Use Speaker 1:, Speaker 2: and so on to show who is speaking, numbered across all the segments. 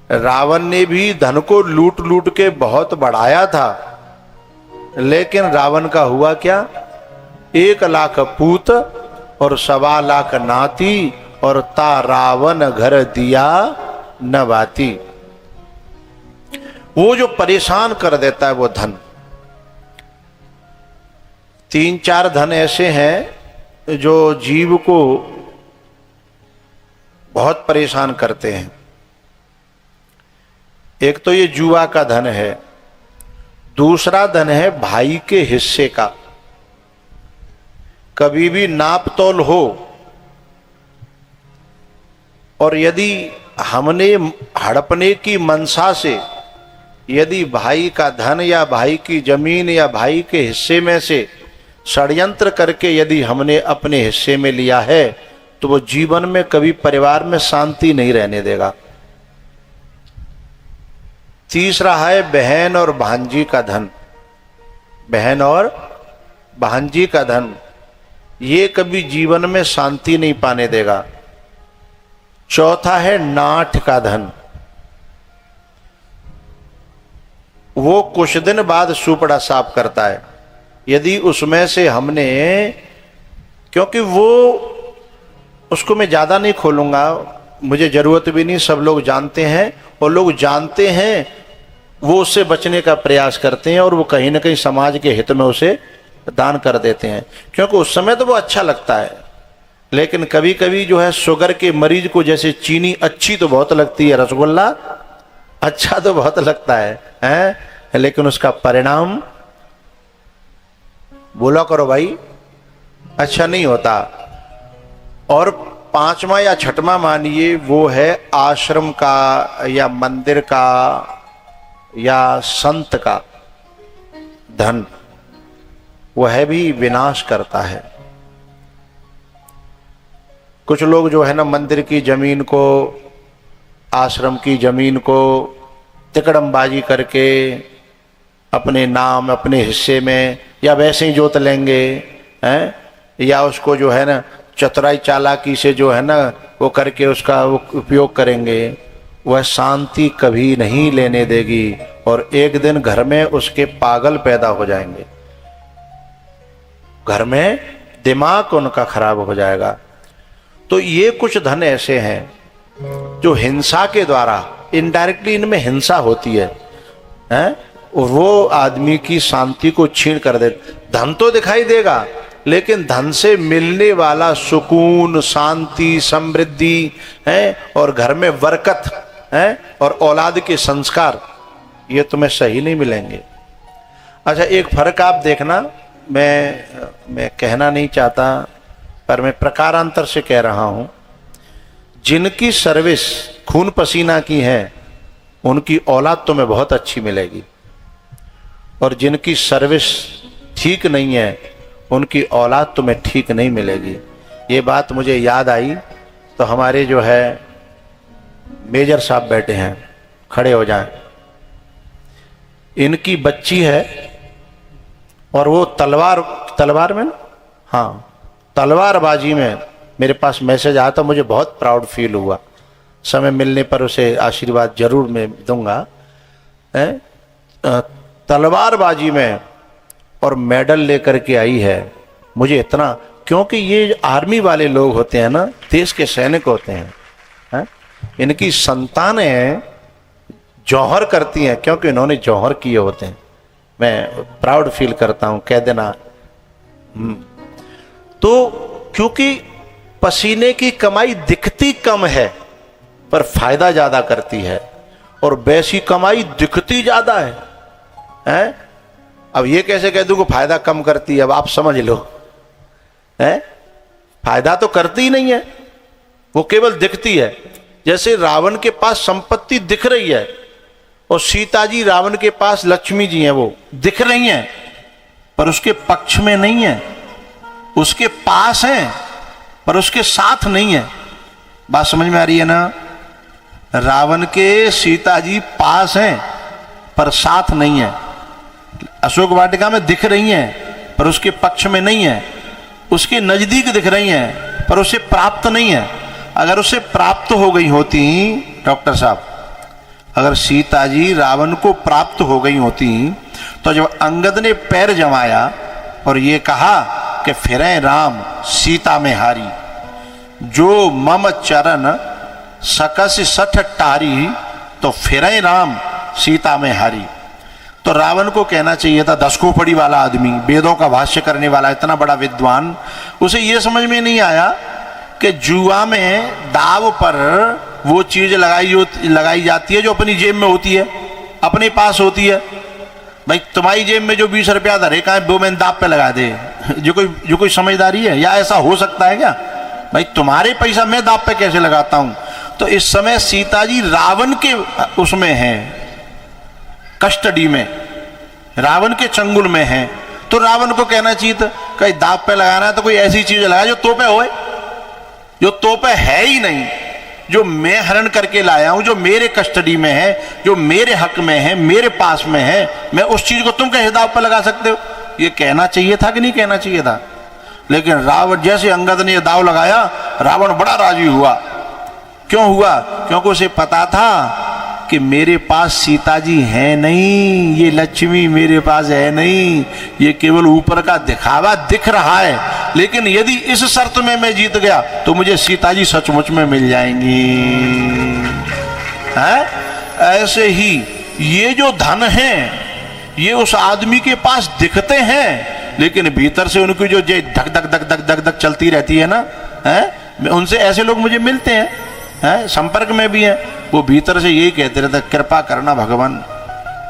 Speaker 1: रावण ने भी धन को लूट लूट के बहुत बढ़ाया था, लेकिन रावण का हुआ क्या? 1 लाख पूत और 1.25 लाख नाती और ता रावण घर दिया न बाती। वो जो परेशान कर देता है वो धन। 3-4 धन ऐसे हैं जो जीव को बहुत परेशान करते हैं। एक तो ये जुआ का धन है, दूसरा धन है भाई के हिस्से का। कभी भी नाप तोल हो और यदि हमने हड़पने की मनसा से यदि भाई का धन या भाई की जमीन या भाई के हिस्से में से षड्यंत्र करके यदि हमने अपने हिस्से में लिया है तो वो जीवन में कभी परिवार में शांति नहीं रहने देगा। तीसरा है बहन और भांजी का धन। बहन और भांजी का धन ये कभी जीवन में शांति नहीं पाने देगा। चौथा है नाठ का धन। वो कुछ दिन बाद सुपड़ा साफ करता है। यदि उसमें से हमने, क्योंकि वो उसको मैं ज्यादा नहीं खोलूंगा, मुझे जरूरत भी नहीं, सब लोग जानते हैं और लोग जानते हैं वो उससे बचने का प्रयास करते हैं और वो कहीं ना कहीं समाज के हित में उसे दान कर देते हैं, क्योंकि उस समय तो वो अच्छा लगता है। लेकिन कभी कभी जो है शुगर के मरीज को जैसे चीनी अच्छी तो बहुत लगती है, रसगुल्ला अच्छा तो बहुत लगता है, लेकिन उसका परिणाम बोला करो भाई अच्छा नहीं होता। और 5वां या 6वां मानिए वो है आश्रम का या मंदिर का या संत का धन। वह भी विनाश करता है। कुछ लोग जो है ना मंदिर की जमीन को, आश्रम की जमीन को तिकड़मबाजी करके अपने नाम अपने हिस्से में या वैसे ही जोत लेंगे हैं, या उसको जो है ना चतुराई चालाकी से जो है ना वो करके उसका वो उपयोग करेंगे। वह शांति कभी नहीं लेने देगी और एक दिन घर में उसके पागल पैदा हो जाएंगे, घर में दिमाग उनका खराब हो जाएगा। तो ये कुछ धन ऐसे हैं जो हिंसा के द्वारा इनडायरेक्टली इनमें हिंसा होती है, और वो आदमी की शांति को छीन कर दे। धन तो दिखाई देगा लेकिन धन से मिलने वाला सुकून, शांति, समृद्धि है और घर में बरकत है और औलाद के संस्कार ये तुम्हें सही नहीं मिलेंगे। अच्छा, एक फर्क आप देखना, मैं कहना नहीं चाहता पर मैं प्रकारांतर से कह रहा हूं। जिनकी सर्विस खून पसीना की है उनकी औलाद तुम्हें बहुत अच्छी मिलेगी, और जिनकी सर्विस ठीक नहीं है उनकी औलाद तुम्हें ठीक नहीं मिलेगी। ये बात मुझे याद आई तो हमारे जो है मेजर साहब बैठे हैं, खड़े हो जाएं। इनकी बच्ची है और वो तलवार में, हाँ तलवारबाजी में मेरे पास मैसेज आया था, मुझे बहुत प्राउड फील हुआ। समय मिलने पर उसे आशीर्वाद जरूर मैं दूंगा। तलवारबाजी में और मेडल लेकर के आई है। मुझे इतना, क्योंकि ये आर्मी वाले लोग होते हैं ना, देश के सैनिक होते हैं, इनकी संतानें जौहर करती हैं क्योंकि इन्होंने जौहर किए होते हैं। मैं प्राउड फील करता हूं, कह देना। तो क्योंकि पसीने की कमाई दिखती कम है पर फायदा ज्यादा करती है, और वैसी कमाई दिखती ज्यादा है। अब ये कैसे कह दूं कि फायदा कम करती है? अब आप समझ लो, फायदा तो करती ही नहीं है, वो केवल दिखती है। जैसे रावण के पास संपत्ति दिख रही है और सीता जी रावण के पास लक्ष्मी जी हैं, वो दिख रही हैं पर उसके पक्ष में नहीं है, उसके पास हैं पर उसके साथ नहीं है। बात समझ में आ रही है ना? रावण के सीता जी पास हैं पर साथ नहीं है। अशोक वाटिका में दिख रही हैं पर उसके पक्ष में नहीं है, उसके नजदीक दिख रही हैं पर उसे प्राप्त नहीं है। अगर उसे प्राप्त हो गई होती डॉक्टर साहब अगर सीता जी रावण को प्राप्त हो गई होती तो जब अंगद ने पैर जमाया और ये कहा कि फिरें राम सीता में हारी, जो मम चरण सकस सठ टारी, तो फिरें राम सीता में हारी। तो रावण को कहना चाहिए था, 10 खोपड़ी वाला आदमी, वेदों का भाष्य करने वाला, इतना बड़ा विद्वान, उसे यह समझ में नहीं आया कि जुआ में दाव पर वो चीज लगाई जाती है जो अपनी जेब में होती है, अपने पास होती है। भाई तुम्हारी जेब में जो 20 रुपया धरे का है वो मैंने दाव पे लगा दे, जो कोई समझदारी है? या ऐसा हो सकता है क्या? भाई तुम्हारे पैसा मैं दाव पे कैसे लगाता हूं? तो इस समय सीता जी रावण के उसमें हैं, कस्टडी में, रावण के चंगुल में हैं। तो रावण को कहना चाहिए था कहीं दाव पे लगाना है तो कोई ऐसी चीज लगा जो तोपे होए, जो तोपे है ही नहीं, जो मैं हरण करके लाया हूं, जो मेरे कस्टडी में है, जो मेरे हक में है, मेरे पास में है, मैं उस चीज को तुम कैसे दाव पे लगा सकते हो? ये कहना चाहिए था कि नहीं कहना चाहिए था? लेकिन रावण, जैसे अंगद ने दाव लगाया, रावण बड़ा राजी हुआ। क्यों हुआ? क्योंकि उसे पता था कि मेरे पास सीता जी है नहीं, ये लक्ष्मी मेरे पास है नहीं, ये केवल ऊपर का दिखावा दिख रहा है, लेकिन यदि इस शर्त में मैं जीत गया तो मुझे सीता जी सचमुच में मिल जाएंगी। है? ऐसे ही ये जो धन है ये उस आदमी के पास दिखते हैं, लेकिन भीतर से उनकी जो धक धक धक धक धक धक चलती रहती है ना, है? उनसे ऐसे लोग मुझे मिलते हैं, संपर्क में भी है, वो भीतर से यही कहते रहते, कृपा करना भगवान।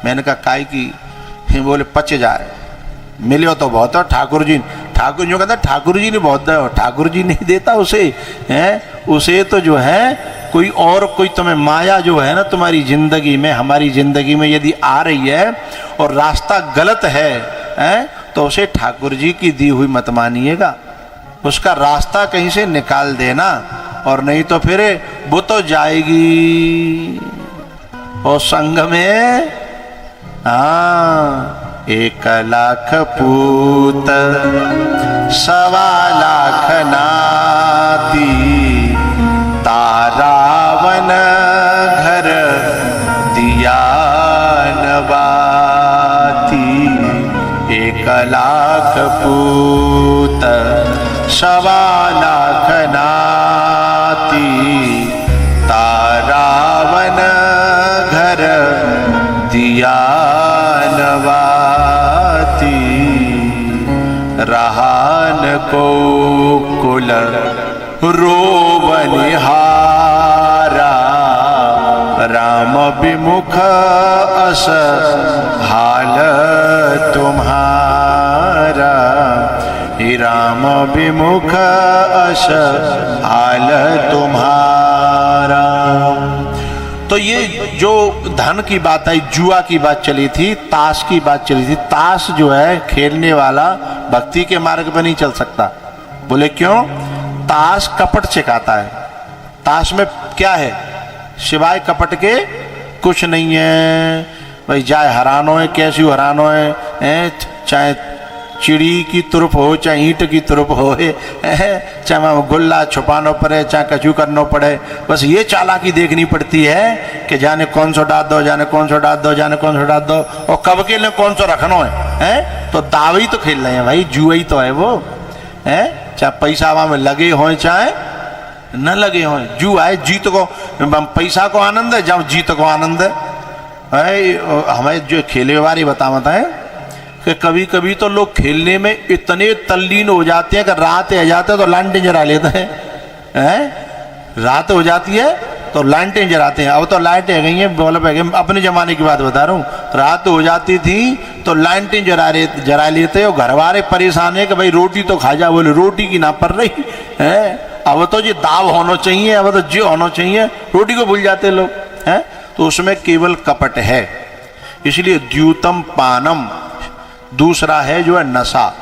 Speaker 1: मैंने कहा काय की? बोले पच जाए, मिले तो बहुत हो ठाकुर जी। ठाकुर जो कहता ठाकुर जी ने बहुत दे, ठाकुर जी नहीं देता उसे, उसे तो जो है कोई और, कोई तुम्हें माया जो है ना तुम्हारी जिंदगी में, हमारी जिंदगी में यदि आ रही है और रास्ता गलत है, तो उसे ठाकुर जी की दी हुई मत मानिएगा, उसका रास्ता कहीं से निकाल देना, और नहीं तो फिर वो तो जाएगी और संग में। हाँ, 1 लाख पूत 1.25 लाख नाती, तारावन घर दिया नबाती। 1 लाख पूत 1.25 लाख नाती, तारावन घर दिया नवाती। रहान को कुल रोवनिहारा, राम विमुख अस हाल तुम्हारा। राम विमुख अस हाल तुम्हारा। तो ये जो धन की बात आई, जुआ की बात चली थी, ताश की बात चली थी। ताश जो है खेलने वाला भक्ति के मार्ग पर नहीं चल सकता। बोले क्यों? ताश कपट सिखाता है। ताश में क्या है? सिवाय कपट के कुछ नहीं है। भाई चाहे हरानो है, कैसी हरानो है, चाहे चिड़ी की तुरप हो, चाहे ईंट की तुरप हो, चाहे वहाँ गुल्ला छुपाना पड़े, चाहे कचू करना पड़े, बस ये चालाकी देखनी पड़ती है कि जाने कौन सा डाल दो, जाने कौन सा डाल दो, जाने कौन सा डाल दो, और कब के लिए कौन सा रखना है। तो दावी तो खेल रहे हैं भाई, जुआ ही तो है वो, चाहे पैसा वहाँ में लगे हों चाहे न लगे हों, जुआ है। जीत को, पैसा को आनंद है, जब जीत को आनंद है। हमें जो खेले वाले बतावत है कि कभी कभी तो लोग खेलने में इतने तल्लीन हो जाते हैं कि रात आ जाते हैं तो लालटेन जरा लेते हैं। रात हो जाती है तो लालटेन जराते हैं। अब तो लाइटें गई हैं, बल्ब है गए। अपने ज़माने की बात बता रहा हूँ। रात हो जाती थी तो लालटेन जरा लेते, और घर वाले परेशान है कि भाई रोटी तो खा जा। बोले रोटी की ना पड़ रही है, अब तो ये दाव होना चाहिए, अब तो जो होना चाहिए, रोटी को भूल जाते लोग हैं। तो उसमें केवल कपट है। इसलिए द्यूतम पानम, दूसरा है जो है नशा,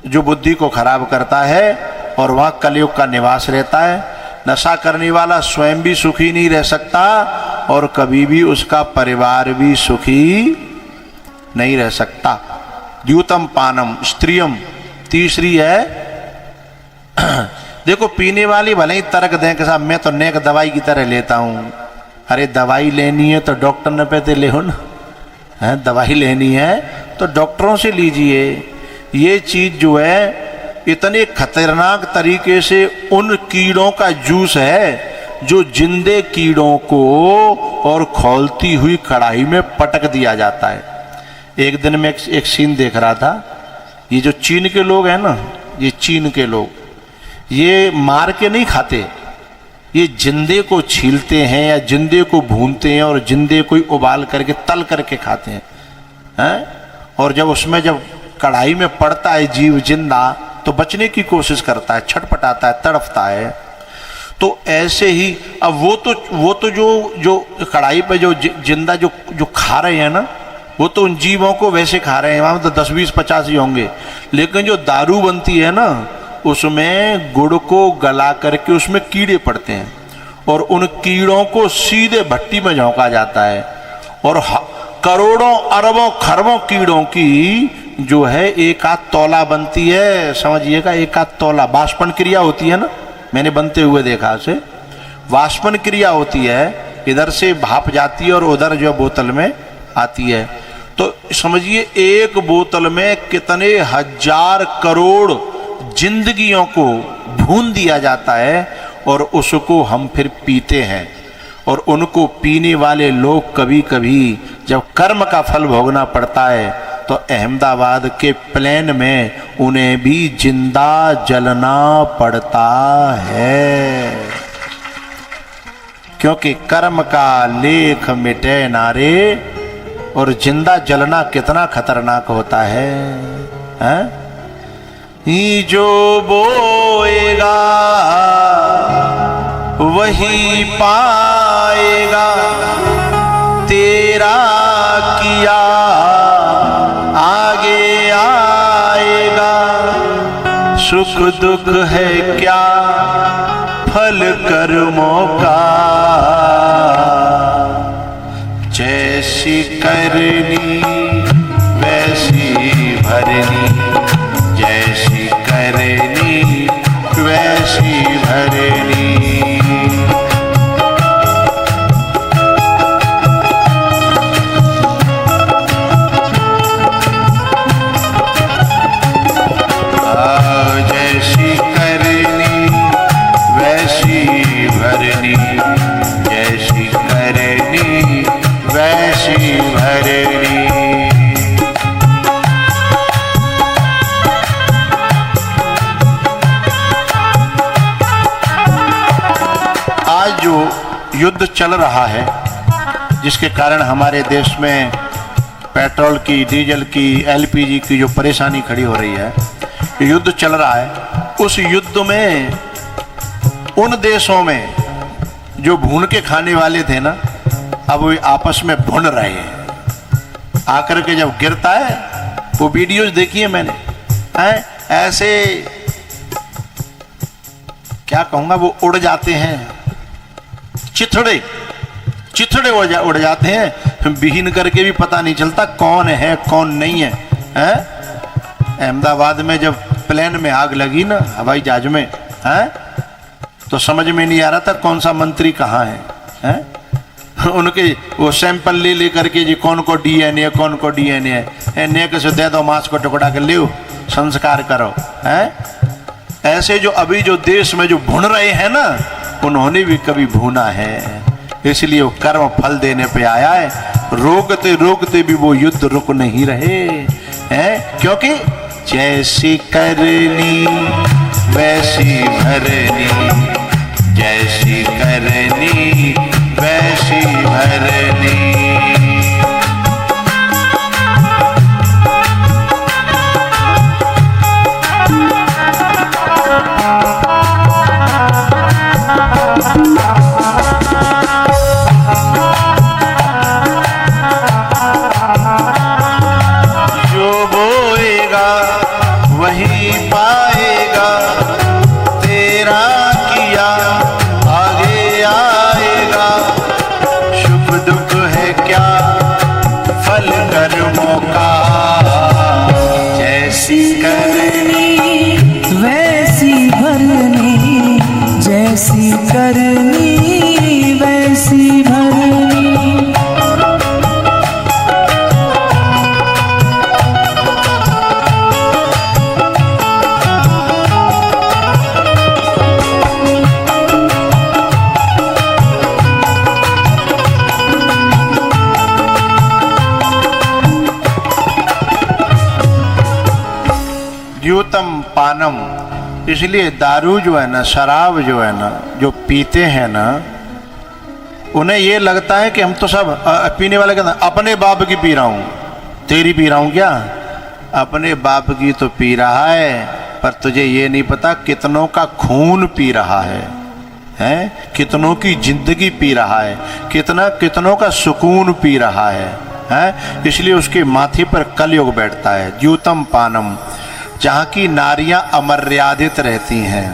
Speaker 1: जो बुद्धि को खराब करता है और वहां कलयुग का निवास रहता है। नशा करने वाला स्वयं भी सुखी नहीं रह सकता और कभी भी उसका परिवार भी सुखी नहीं रह सकता। द्यूतम पानम स्त्रियम, तीसरी है देखो पीने वाली भले ही तर्क दें कि साहब मैं तो नेक दवाई की तरह लेता हूं, अरे दवाई लेनी है तो डॉक्टर ने कहते ले हो ना, है दवाई लेनी है तो डॉक्टरों से लीजिए। ये चीज जो है इतने खतरनाक तरीके से उन कीड़ों का जूस है जो जिंदे कीड़ों को और खौलती हुई कढ़ाई में पटक दिया जाता है। एक दिन में एक सीन देख रहा था, ये जो चीन के लोग हैं ना, ये चीन के लोग ये मार के नहीं खाते, ये जिंदे को छीलते हैं या जिंदे को भूनते हैं और जिंदे को उबाल करके तल करके खाते हैं, और जब उसमें जब कढ़ाई में पड़ता है जीव जिंदा तो बचने की कोशिश करता है, छटपटाता है, तड़पता है। तो ऐसे ही अब वो तो जो कढ़ाई पे जो जिंदा जो खा रहे हैं ना, वो तो उन जीवों को वैसे खा रहे हैं, वहां तो 10 20 50 ही होंगे। लेकिन जो दारू बनती है ना, उसमें गुड़ को गला करके उसमें कीड़े पड़ते हैं और उन कीड़ों को सीधे भट्टी में झोंका जाता है और करोड़ों अरबों खरबों कीड़ों की जो है एक आध तौला बनती है, समझिएगा एक आध तौला। वाष्पन क्रिया होती है ना, मैंने बनते हुए देखा उसे, वाष्पन क्रिया होती है, इधर से भाप जाती है और उधर जो बोतल में आती है। तो समझिए एक बोतल में कितने हजार करोड़ जिंदगियों को भून दिया जाता है और उसको हम फिर पीते हैं। और उनको पीने वाले लोग कभी कभी जब कर्म का फल भोगना पड़ता है तो अहमदाबाद के प्लेन में उन्हें भी जिंदा जलना पड़ता है, क्योंकि कर्म का लेख मिटे नारे। और जिंदा जलना कितना खतरनाक होता है, हैं? ही जो बोएगा वही पाएगा, तेरा किया आगे आएगा। सुख दुख है क्या फल कर्मों का, जैसी करनी वैसी भरनी, जैसी करनी वैसी भरनी। जैसी करनी वैसी भरनी, जैसी करनी वैसी भरनी। आज जो युद्ध चल रहा है, जिसके कारण हमारे देश में पेट्रोल की, डीजल की, एलपीजी की जो परेशानी खड़ी हो रही है, युद्ध चल रहा है। उस युद्ध में उन देशों में जो भून के खाने वाले थे ना, अब वो आपस में भुन रहे हैं। आकर के जब गिरता है, वो वीडियोज देखी है मैंने, ऐसे क्या कहूंगा, वो उड़ जाते हैं, चिथड़े चिथड़े उड़ जाते हैं, बीन करके भी पता नहीं चलता कौन है कौन नहीं है, अहमदाबाद में जब प्लेन में आग लगी ना, हवाई जहाज में, तो समझ में नहीं आ रहा था कौन सा मंत्री कहाँ है, उनके वो सैंपल ले करके जी कौन को डीएनए कौन को डीएनए है, नेक से दे दो, मांस को टुकड़ा कर लो, संस्कार करो, ऐसे जो अभी जो देश में जो भुन रहे हैं ना, उन्होंने भी कभी भूना है, इसलिए वो कर्म फल देने पे आया है। रोकते रोकते भी वो युद्ध रुक नहीं रहे हैं, क्योंकि जैसी करनी वैसी भरनी, जैसी करनी वैसी भरनी। जो बोएगा वही पाएगा, तेरा किया आगे आएगा। सुख दुख है द्यूतम पानम, इसलिए दारू जो है ना, शराब जो है ना, जो पीते हैं ना, उन्हें ये लगता है कि हम तो सब पीने वाले कहते हैं अपने बाप की पी रहा हूँ, तेरी पी रहा हूँ क्या? अपने बाप की तो पी रहा है, पर तुझे ये नहीं पता कितनों का खून पी रहा है? कितनों की जिंदगी पी रहा है, कितनों का सुकून पी रहा है? इसलिए उसके माथे पर कलयुग बैठता है। द्यूतम पानम, जहाँ की नारियां अमर्यादित रहती हैं।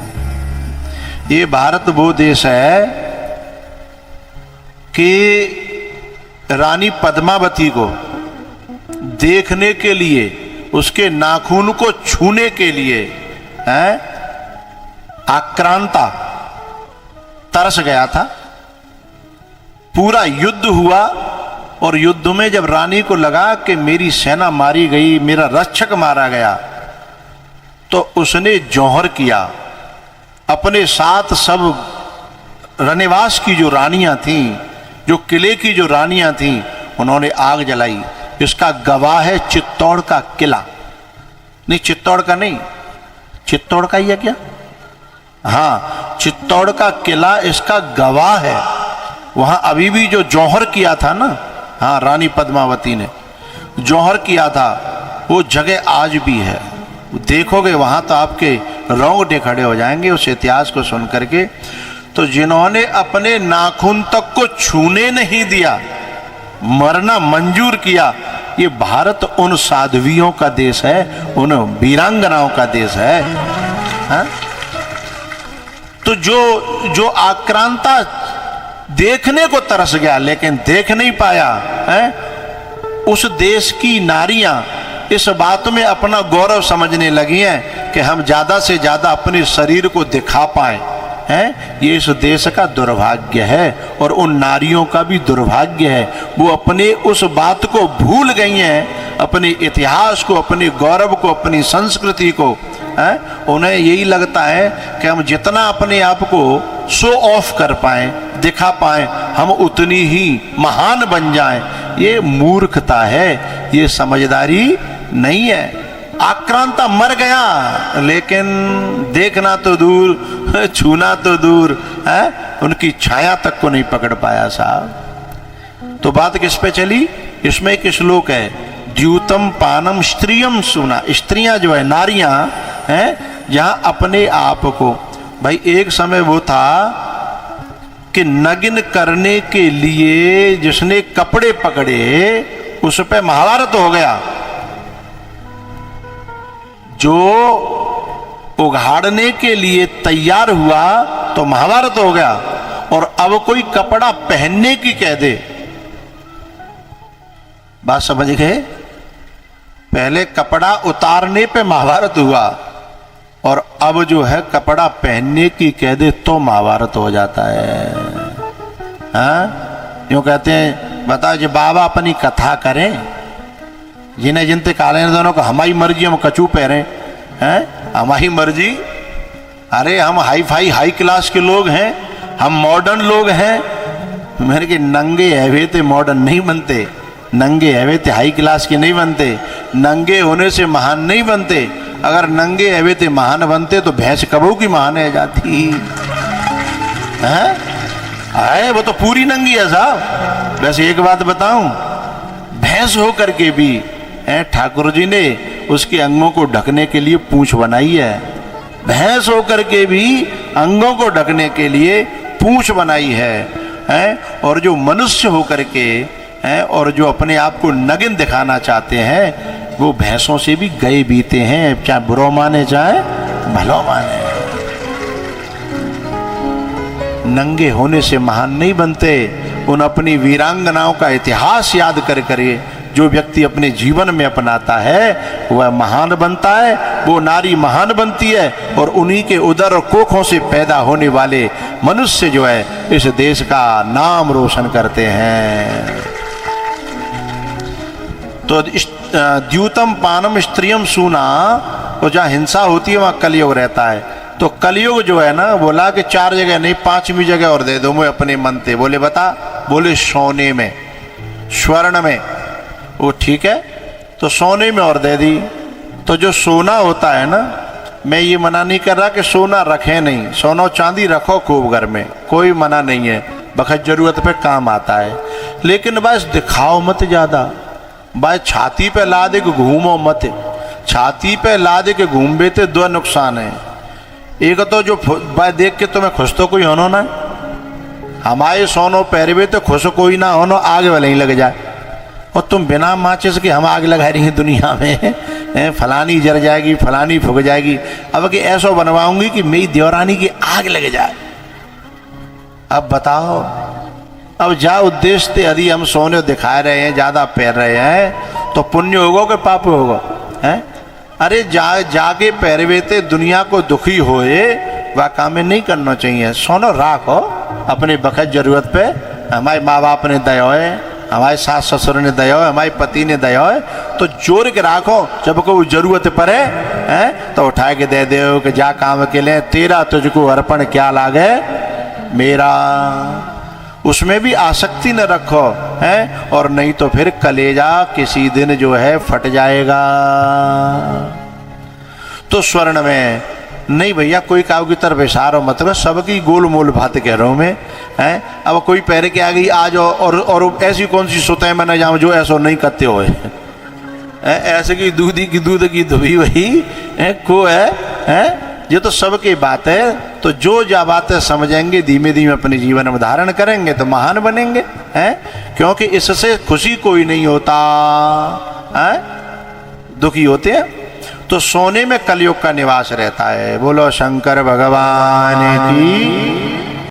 Speaker 1: ये भारत वो देश है कि रानी पद्मावती को देखने के लिए, उसके नाखून को छूने के लिए आक्रांता तरस गया था। पूरा युद्ध हुआ और युद्ध में जब रानी को लगा कि मेरी सेना मारी गई, मेरा रक्षक मारा गया, तो उसने जौहर किया। अपने साथ सब रनिवास की जो रानियां थीं, जो किले की जो रानियां थीं, उन्होंने आग जलाई। इसका गवाह है चित्तौड़ का किला। नहीं, चित्तौड़ का नहीं, चित्तौड़ का ही है क्या? हाँ, चित्तौड़ का किला इसका गवाह है। वहां अभी भी जो जौहर किया था ना, हाँ, रानी पद्मावती ने जौहर किया था, वो जगह आज भी है। देखोगे वहां तो आपके रोंगटे खड़े हो जाएंगे उस इतिहास को सुन करके। तो जिन्होंने अपने नाखून तक को छूने नहीं दिया, मरना मंजूर किया, ये भारत उन साध्वियों का देश है, उन वीरांगनाओं का देश है। हा? तो जो आक्रांता देखने को तरस गया लेकिन देख नहीं पाया है, उस देश की नारियां इस बात में अपना गौरव समझने लगी हैं कि हम ज्यादा से ज्यादा अपने शरीर को दिखा पाए हैं। ये इस देश का दुर्भाग्य है और उन नारियों का भी दुर्भाग्य है। वो अपने उस बात को भूल गई हैं, अपने इतिहास को, अपने गौरव को, अपनी संस्कृति को। उन्हें यही लगता है कि हम जितना अपने आप को शो ऑफ कर पाए, दिखा पाए, हम उतनी ही महान बन जाएं। ये मूर्खता है, ये समझदारी नहीं है। आक्रांता मर गया लेकिन देखना तो दूर, छूना तो दूर है, उनकी छाया तक को नहीं पकड़ पाया साहब। तो बात किस पे चली? इसमें एक श्लोक है, द्यूतम पानम स्त्रियम सुना। स्त्रियां जो है, नारियां हैं, जहां अपने आप को, भाई एक समय वो था कि नग्न करने के लिए जिसने कपड़े पकड़े उस पे महाभारत हो गया। जो उघाड़ने के लिए तैयार हुआ तो महाभारत हो गया। और अब कोई कपड़ा पहनने की कह दे, बात समझ गए? पहले कपड़ा उतारने पे महाभारत हुआ और अब जो है कपड़ा पहनने की कह दे तो महाभारत हो जाता है। हाँ, यूं कहते हैं, बताओ जी बाबा अपनी कथा करें, जिन्हें जिनते काले दोनों को हमारी मर्जी, हम कचू पहरे हैं, हमारी मर्जी। अरे हम हाई फाई हाई क्लास के लोग हैं, हम मॉडर्न लोग हैं। मेरे के नंगे हैवे थे मॉडर्न नहीं बनते, नंगे हैवे थे हाई क्लास के नहीं बनते, नंगे होने से महान नहीं बनते। अगर नंगे हैवे थे महान बनते तो भैंस कबू की महान है जाती है। वो तो पूरी नंगी है साहब। वैसे एक बात बताऊं, भैंस हो करके भी ठाकुर जी ने उसके अंगों को ढकने के लिए पूंछ बनाई है। भैंस होकर के भी अंगों को ढकने के लिए पूंछ बनाई है। और जो मनुष्य होकर के और जो अपने आप को नग्न दिखाना चाहते हैं, वो भैंसों से भी गए बीते हैं, चाहे बुरो माने चाहे भलो माने। नंगे होने से महान नहीं बनते। उन अपनी वीरांगनाओं का इतिहास याद कर करे जो व्यक्ति अपने जीवन में अपनाता है वह महान बनता है, वो नारी महान बनती है। और उन्हीं के उदर और कोखों से पैदा होने वाले मनुष्य जो है इस देश का नाम रोशन करते हैं। तो द्यूतम पानम स्त्रियम सूना, तो जहाँ हिंसा होती है वहाँ कलयुग रहता है। तो कलयुग जो है ना, बोला कि 4 जगह नहीं 5वीं जगह और दे दो मैं अपने मन से। बोले बता, बोले सोने में, स्वर्ण में। वो ठीक है, तो सोने में और दे दी। तो जो सोना होता है ना, मैं ये मना नहीं कर रहा कि सोना रखें नहीं, सोना चांदी रखो खूब घर में, कोई मना नहीं है, बखत जरूरत पे काम आता है, लेकिन बस दिखाओ मत ज़्यादा। भाई छाती पे ला दे के घूमो मत, छाती पे ला दे के घूमबे तो दो नुकसान है। एक तो जो भाई देख के तुम्हें खुश तो कोई होनो ना, हमारे सोनो पहरवे तो खुश कोई ना होनो, आग वाले ही लग जाए। और तुम बिना माचिस के हम आग लगा रही हैं दुनिया में, फलानी जर जाएगी, फलानी फुक जाएगी। अब कि ऐसा बनवाऊंगी कि मेरी देवरानी की आग लग जाए। अब बताओ, अब जा उद्देश्य थे यदि हम सोने दिखा रहे हैं, ज़्यादा पहन रहे हैं, तो पुण्य होगा कि पाप होगा? हैं? अरे जाके पहरवे थे दुनिया को दुखी होए, वह काम नहीं करना चाहिए। सोनो राखो अपने बखत जरूरत पे, हमारे माँ बाप ने दया है, हमारे सास ससुर ने दया है, हमारे पति ने दया है, तो जोड़ के राखो, जब कोई जरूरत पड़े हैं तो उठा के दे दो कि जा काम के लिए, तेरा तुझको अर्पण क्या लागे मेरा। उसमें भी आसक्ति न रखो है, और नहीं तो फिर कलेजा किसी दिन जो है फट जाएगा। तो स्वर्ण में नहीं भैया, कोई काव की तरफ इशारा मतलब सबकी गोल मोल बात कह रहा हूँ मैं, हैं? अब कोई पैर के आ गई आ जाओ, और ऐसी कौन सी सुते में न जाओ जो ऐसा नहीं करते हो, ऐसे की दूधी की दूध की धुबी वही को है। ये तो सबकी बात है। तो जो जा बातें समझेंगे, धीमे धीमे अपने जीवन में धारण करेंगे तो महान बनेंगे, हैं? क्योंकि इससे खुशी कोई नहीं होता, हैं? दुखी होते हैं। तो सोने में कलयुग का निवास रहता है। बोलो शंकर भगवान की।